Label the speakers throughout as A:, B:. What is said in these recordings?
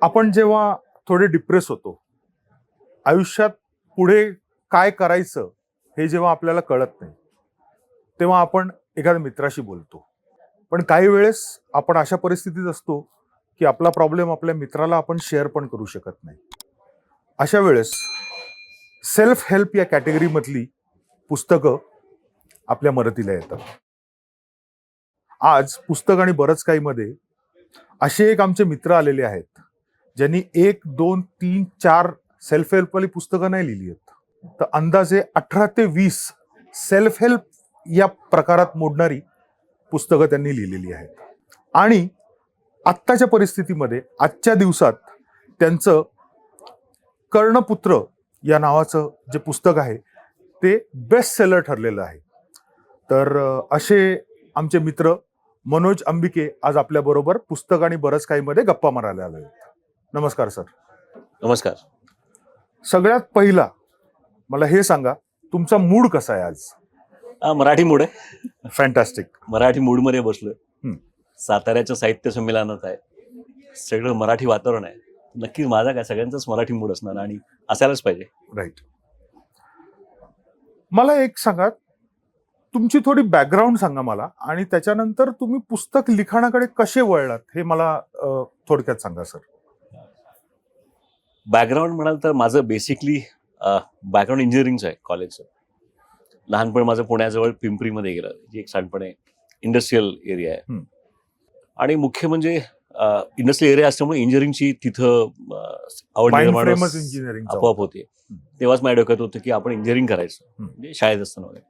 A: आपण जेव्हा थोडे डिप्रेस होतो, आयुष्यात पुढे काय करायचं हे जेव्हा आपल्याला कळत नाही, तेव्हा आपण एखाद्या मित्राशी बोलतो. पण काही वेळेस आपण अशा परिस्थितीत असतो की आपला प्रॉब्लेम आपल्या मित्राला आपण शेअर पण करू शकत नाही. अशा वेळेस सेल्फ हेल्प या कॅटेगरीमधली पुस्तकं आपल्या मदतीला येतात. आज पुस्तक आणि बरंच काही मध्ये असे एक आमचे मित्र आलेले आहेत, ज्यांनी 1, 2, 3, 4 सेल्फ हेल्प वाली पुस्तकं नाही लिहिली आहेत, तर अंदाजे 18 ते 20 सेल्फ हेल्प या प्रकारात मोडणारी पुस्तकं त्यांनी लिहिलेली आहेत. आणि आत्ताच्या परिस्थितीमध्ये आजच्या दिवसात त्यांचं कर्णपुत्र या नावाचं जे पुस्तक आहे ते बेस्ट सेलर ठरलेलं आहे. तर असे आमचे मित्र मनोज अंबिके आज आपल्या बरोबर पुस्तक आणि बरंच काही मध्ये गप्पा मारायला आले आहेत. नमस्कार सर.
B: नमस्कार.
A: सगळ्यात पहिला मला हे सांगा, तुमचा मूड कसा आहे आज?
B: मराठी मूड आहे.
A: फॅन्टॅस्टिक.
B: मराठी मूड मध्ये बसलोय.
A: हम्म.
B: साताऱ्याच्या साहित्य संमेलनात आहे, सगळं मराठी वातावरण आहे. नक्कीच माझा काय सगळ्यांचाच मराठी मूड असणार आणि असायलाच पाहिजे.
A: राईट. मला एक सांगा, तुमची थोडी बॅकग्राऊंड सांगा मला, आणि त्याच्यानंतर तुम्ही पुस्तक लिखाणाकडे कसे वळलात हे मला थोडक्यात सांगा सर.
B: बॅकग्राऊंड म्हणाल तर माझं बेसिकली बॅकग्राऊंड इंजिनिअरिंगचं आहे कॉलेजचं. लहानपण माझं पुण्याजवळ पिंपरीमध्ये गेलं, जी एक सांडपणे इंडस्ट्रीयल एरिया आहे. आणि मुख्य म्हणजे इंडस्ट्रियल एरिया असल्यामुळे इंजिनिअरिंगची तिथं आवड निर्माण
A: इंजिनिअरिंग
B: आपोआप होते. तेव्हाच माझ्या डोक्यात होतं की आपण इंजिनिअरिंग करायचं, म्हणजे शाळेत असताना वगैरे.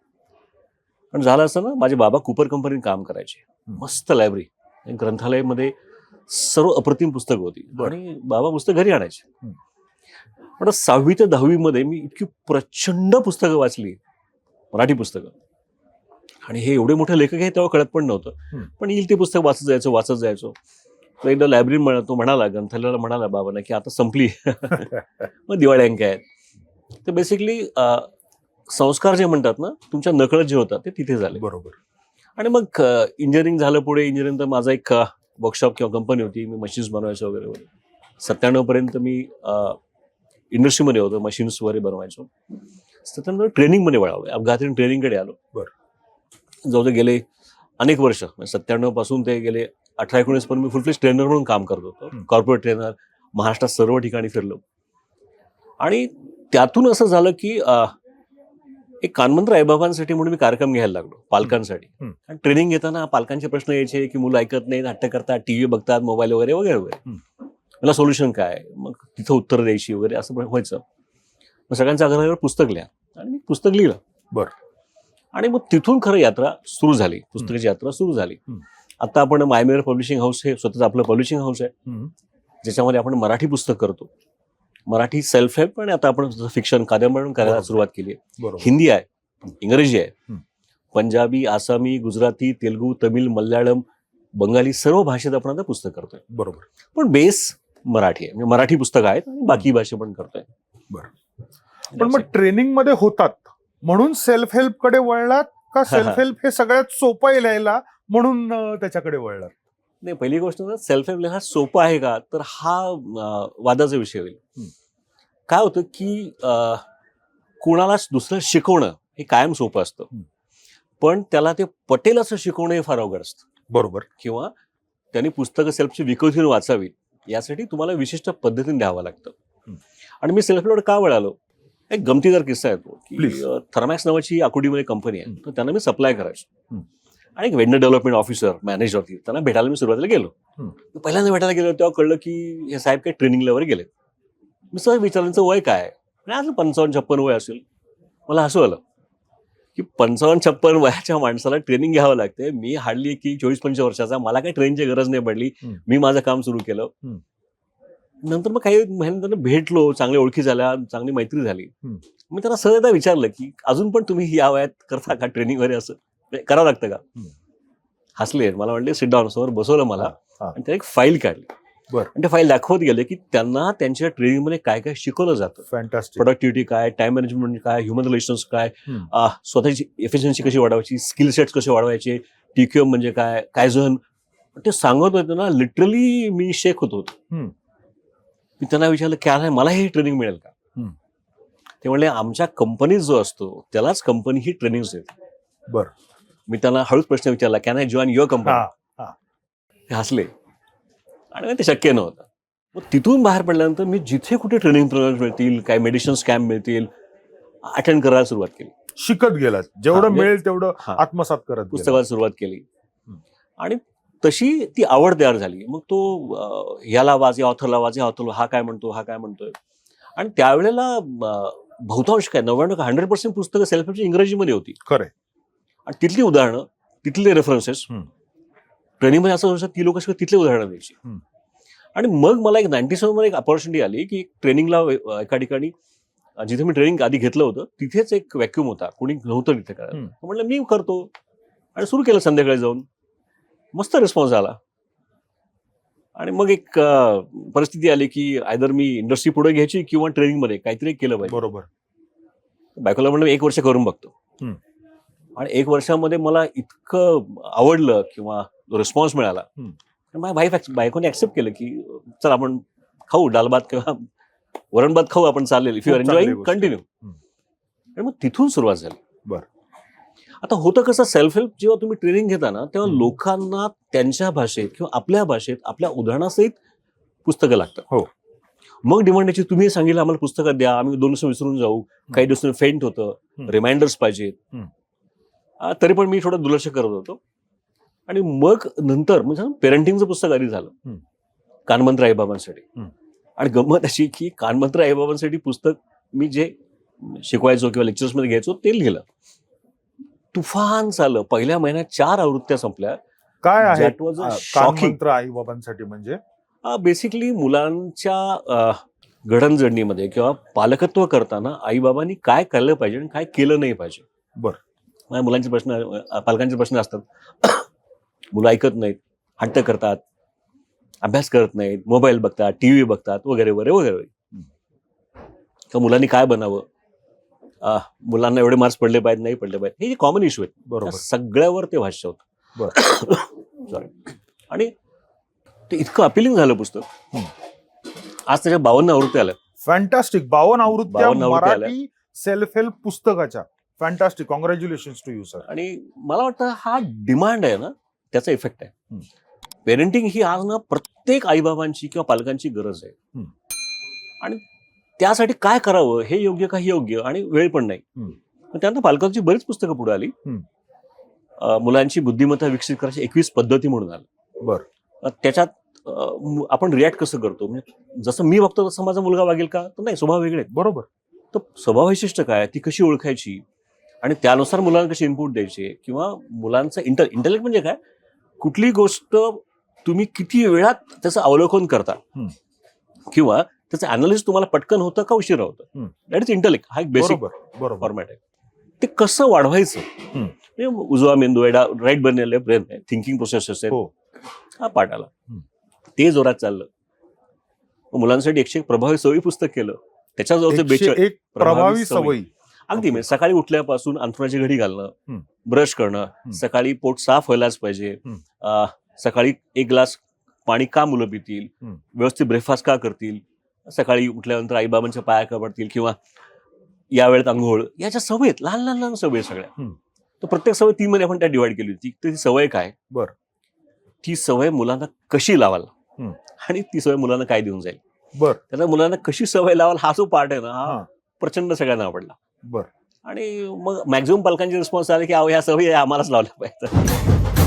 B: पण झालं असं ना, माझे बाबा कूपर कंपनीत काम करायचे. मस्त लायब्ररी, ग्रंथालयामध्ये सर्व अप्रतिम पुस्तकं होती आणि बाबा पुस्तक घरी आणायचे. पण 6वी ते 10वी मध्ये मी इतकी प्रचंड पुस्तकं वाचली, मराठी पुस्तकं. आणि हे एवढे मोठे लेखक आहे तेव्हा कळत पण नव्हतं. पण येईल ते पुस्तक वाचत जायचो. तर एकदा लायब्ररी तो म्हणाला, ग्रंथालयाला म्हणाला बाबांना की आता संपली मग दिवाळी अंक आहेत. तर बेसिकली संस्कार जे म्हणतात ना, तुमच्या नकळत जे होतात ते तिथे झाले.
A: बरोबर.
B: आणि मग इंजिनिअरिंग झालं. पुढे इंजिनिअरिंग तर माझा एक वर्कशॉप किंवा कंपनी होती, मी मशीन्स बनवायचो वगैरे वगैरे. 97 पर्यंत मी इंडस्ट्रीमध्ये होतो, मशीन्स वगैरे बनवायचो. त्यानंतर ट्रेनिंगमध्ये वळालो, अपघाती ट्रेनिंगकडे आलो. जवळ गेले अनेक वर्ष, 97 पासून ते गेले 18-19 पर्यंत मी फुल फ्लेज ट्रेनर म्हणून काम करत होतो. कॉर्पोरेट ट्रेनर, महाराष्ट्रात सर्व ठिकाणी फिरलो. आणि त्यातून असं झालं की एक कानमंत्र आईबाबांसाठी म्हणून मी कार्यक्रम घ्यायला लागलो, पालकांसाठी. आणि ट्रेनिंग घेताना पालकांचे प्रश्न यायचे की मुलं ऐकत नाहीत, हट्ट करतात, टीव्ही बघतात, मोबाईल वगैरे वगैरे वगैरे. मला सोल्युशन काय, मग तिथं उत्तर द्यायची वगैरे असं व्हायचं. मग सगळ्यांच्या आग्रहावर पुस्तक लिहा, आणि मी पुस्तक लिहिलं.
A: बरं.
B: आणि मग तिथून खरं यात्रा सुरू झाली, पुस्तकाची यात्रा सुरू झाली. आता आपण मायमेर पब्लिशिंग हाऊस हे स्वतःच आपलं पब्लिशिंग हाऊस आहे, ज्याच्यामध्ये आपण मराठी पुस्तक करतो, मराठी सेल्फ हेल्प. आणि आता आपण फिक्शन, कादंबरी करायला सुरुवात केली आहे. हिंदी आहे, इंग्रजी आहे, पंजाबी, आसामी, गुजराती, तेलुगू, तमिळ, मल्याळम, बंगाली सर्व भाषेत आपण आता पुस्तक करतोय.
A: बरोबर.
B: पण बेस मराठी आहे, म्हणजे मराठी पुस्तकं आहेत आणि बाकी भाषा पण करतोय.
A: बरं. पण मग ट्रेनिंग मध्ये होतात म्हणून सेल्फ हेल्प कडे वळलात का सेल्फ हेल्प हे सगळ्यात सोपं आहे लिहायला म्हणून त्याच्याकडे वळलात?
B: नाही, पहिली गोष्ट सेल्फ हेल्प लिहायला सोपं आहे का, तर हा वादाचा विषय होईल. काय होतं की कोणाला दुसरं शिकवणं हे कायम सोपं असतं, पण त्याला ते पटेल असं शिकवणं हे फार अवघड असतं.
A: बरोबर.
B: किंवा त्यांनी पुस्तकं सेल्फची विकत घेऊन वाचावी, यासाठी तुम्हाला विशिष्ट पद्धतीने द्यावं लागतं. आणि मी सेल्फ हेल्पवर का वळालो, एक गमतीदार किस्सा आहे तो की थर्मॅक्स नावाची आकुर्डीमध्ये कंपनी आहे, तर त्यांना मी सप्लाय करायचो. आणि एक वेंडर डेव्हलपमेंट ऑफिसर, मॅनेजर होती, त्यांना भेटायला मी सुरुवातीला गेलो. पहिल्यांदा भेटायला गेलो तेव्हा कळलं की हे साहेब काही ट्रेनिंगला वगैरे गेले. मी सहज विचारल्याचं वय काय, असं 55-56 वय असेल. मला हसू आलं की 55-56 वयाच्या माणसाला ट्रेनिंग घ्यावं लागते. मी हार्डली की 24-25 वर्षाचा, मला काही ट्रेनिंगची गरज नाही पडली. मी माझं काम सुरू केलं. नंतर मग काही महिन्यानंतर भेटलो, चांगल्या ओळखी झाल्या, चांगली मैत्री झाली. मी त्यांना सहजदा विचारलं की अजून पण तुम्ही या वयात करता का ट्रेनिंग वगैरे, असं करावं लागतं का? हसले, मला म्हणले सिट डाऊन. समोर बसवलं मला आणि त्याने एक फाईल काढली. आणि ते फाईल दाखवत गेले की त्यांना त्यांच्या ट्रेनिंगमध्ये काय काय शिकवलं जातं.
A: फॅन्टास्टिक.
B: प्रोडक्टिव्हिटी काय, टाइम मॅनेजमेंट काय, ह्युमन रिलेशन्स काय, स्वतःची एफिशियन्सी कशी वाढवायची, स्किल सेट्स कसे वाढवायचे, TQM म्हणजे काय, कायझन. ते सांगत होते ना, लिटरली मी शेक होत होतो. मी त्यांना विचारलं की नाही मला हे ट्रेनिंग मिळेल का? ते म्हणले आमच्या कंपनीत जो असतो त्यालाच कंपनी ही ट्रेनिंग देते.
A: बरं.
B: मी त्यांना हळूच प्रश्न विचारला, can I join your company? ते हसले आणि ते शक्य नव्हतं. मग तिथून बाहेर पडल्यानंतर मी जिथे कुठे ट्रेनिंग प्रोग्राम मिळतील, काय मेडिसिन्स कॅम्प मिळतील, अटेंड करायला सुरुवात केली.
A: शिकत गेलात जेवढं मिळेल तेवढं आत्मसात करत
B: पुस्तकाला सुरुवात केली आणि तशी ती आवड तयार झाली. मग तो याला वाच, या ऑथरला वाच, या ऑथरला हा काय म्हणतो, हा काय म्हणतोय. आणि त्यावेळेला बहुतांश काय 99% पुस्तकं सेल्फ हेल्पची इंग्रजीमध्ये होती.
A: खरंय.
B: आणि तिथली उदाहरणं, तिथले रेफरन्सेस ट्रेनिंगमध्ये असं होतं ती लोक सगळं तिथले उदाहरणं द्यायची. आणि मग मला एक 97 मध्ये एक अपॉर्च्युनिटी आली की ट्रेनिंगला एका ठिकाणी जिथे मी ट्रेनिंग आधी घेतलं होतं तिथेच एक व्हॅक्यूम होता, कोणी नव्हतं तिथे करायला. म्हटलं मी करतो आणि सुरू केलं संध्याकाळी जाऊन. मस्त रिस्पॉन्स आला. आणि मग एक परिस्थिती आली की आयदर मी इंडस्ट्री पुढे घ्यायची किंवा ट्रेनिंगमध्ये काहीतरी केलं पाहिजे.
A: बरोबर.
B: बायकोला म्हणलं 1 वर्ष करून बघतो. आणि 1 वर्षामध्ये मला इतकं आवडलं किंवा रिस्पॉन्स मिळाला, माझ्या बायकोने ऍक्सेप्ट केलं की चल आपण खाऊ डालभात किंवा वरण भात खाऊ आपण, चालेल, if you are enjoying continue. आणि मग तिथून सुरुवात झाली.
A: बरं.
B: आता होतं कसं, सेल्फ हेल्प जेव्हा तुम्ही ट्रेनिंग घेता ना तेव्हा लोकांना त्यांच्या भाषेत किंवा आपल्या भाषेत आपल्या उदाहरणासहित पुस्तकं लागतात.
A: हो.
B: मग डिमांड याची, तुम्ही सांगितलं आम्हाला पुस्तकं द्या, आम्ही 2 दिवस विसरून जाऊ, काही दिवसांनी फेंट होतं, रिमाइंडर्स पाहिजेत. तरी पण मी थोडं दुर्लक्ष करत होतो. आणि मग नंतर म्हणजे पेरेंटिंगचं पुस्तक आधी झालं, कानमंत्र आईबाबांसाठी. आणि गंमत अशी की कानमंत्र आईबाबांसाठी पुस्तक मी जे शिकवायचो किंवा लेक्चर्समध्ये घ्यायचो ते लिहिलं. तुफान चाललं. पहिल्या महिन्यात 4 आवृत्त्या संपल्या.
A: काय आहे
B: शॉकिंग
A: कानमंत्र आईबाबांसाठी? म्हणजे
B: बेसिकली मुलांच्या घडणजडणीमध्ये किंवा पालकत्व करताना आईबाबांनी काय केलं पाहिजे आणि काय केलं नाही पाहिजे.
A: बरं.
B: मुलांचे प्रश्न, पालकांचे प्रश्न असतात. मुलं ऐकत नाहीत, हट्ट करतात, अभ्यास करत नाहीत, मोबाईल बघतात, टीव्ही बघतात, वगैरे वगैरे वगैरे. तर मुलांनी काय बनावं, मुलांना एवढे मार्क्स पडले पाहिजे, नाही पडले पाहिजे, हे जे कॉमन इश्यू आहेत. बरोबर. सगळ्यावर ते भाष्य होतं. सॉरी. आणि ते इतकं अपिलिंग झालं पुस्तक. आज त्याच्या 52 आवृत्त्या आल्या.
A: फॅन्टास्टिक. 52 आवृत्त्या मराठी सेल्फ हेल्प पुस्तकाच्या. Fantastic. Congratulations to you sir.
B: आणि मला वाटतं हा डिमांड आहे ना त्याचा इफेक्ट आहे. पेरेंटिंग ही आज ना प्रत्येक आईबाबांची किंवा पालकांची गरज आहे. आणि त्यासाठी काय करावं हे योग्य का योग्य आणि वेळ पण नाही. त्यानंतर पालकांची बरीच पुस्तकं पुढे आली. मुलांची बुद्धिमत्ता विकसित करायची 21 पद्धती म्हणून आलं.
A: बरं.
B: त्याच्यात आपण रिॲक्ट कसं करतो, म्हणजे जसं मी बघतो तसं माझा मुलगा वागेल का, तर नाही, स्वभाव वेगळे.
A: बरोबर.
B: तर स्वभाव वैशिष्ट्य काय, ती कशी ओळखायची आणि त्यानुसार मुलांना कसे इनपुट द्यायचे, किंवा मुलांचं इंटेलेक्ट म्हणजे काय, कुठली गोष्ट तुम्ही किती वेळात त्याचं अवलोकन करता किंवा त्याचं अनालिसिस तुम्हाला पटकन होतं का उशिरा होतं, दॅट इज इंटेलेक्ट. हा एक बेसिक फॉर्मॅट आहे. ते कसं वाढवायचं, उजवा मेंदू आहे, राईट बनलेले ब्रेन आहे, थिंकिंग प्रोसेसेस आहेत, हा पाठ आला. ते जोरात चाललं. मुलांसाठी 101 प्रभावी सवयी पुस्तक केलं. त्याच्याजवळचे 42
A: प्रभावी सवयी.
B: अगदी म्हणजे सकाळी उठल्यापासून अंथरुणाची घडी घालणं, ब्रश करणं, सकाळी पोट साफ व्हायलाच पाहिजे, सकाळी 1 ग्लास पाणी का मुलं पितील, व्यवस्थित ब्रेकफास्ट का करतील, सकाळी उठल्यानंतर आईबाबांच्या पाया का पडतील, किंवा या वेळेत आंघोळ, याच्या सवयी आहेत, लहान लहान लहान सवयी सगळ्या. तर प्रत्येक सवय 3 मध्ये आपण त्या डिवाइड केली होती. ती सवय काय,
A: बरं,
B: ती सवय मुलांना कशी लावाल आणि ती सवय मुलांना काय देऊन जाईल.
A: बरं.
B: त्याला मुलांना कशी सवय लावाल हा जो पार्ट आहे ना, हा प्रचंड सगळ्यांना आवडला.
A: बरं.
B: आणि मग मॅक्झिमम पालकांचे रिस्पॉन्स आले की ह्या सवयी आम्हालाच लावल्या पाहिजे.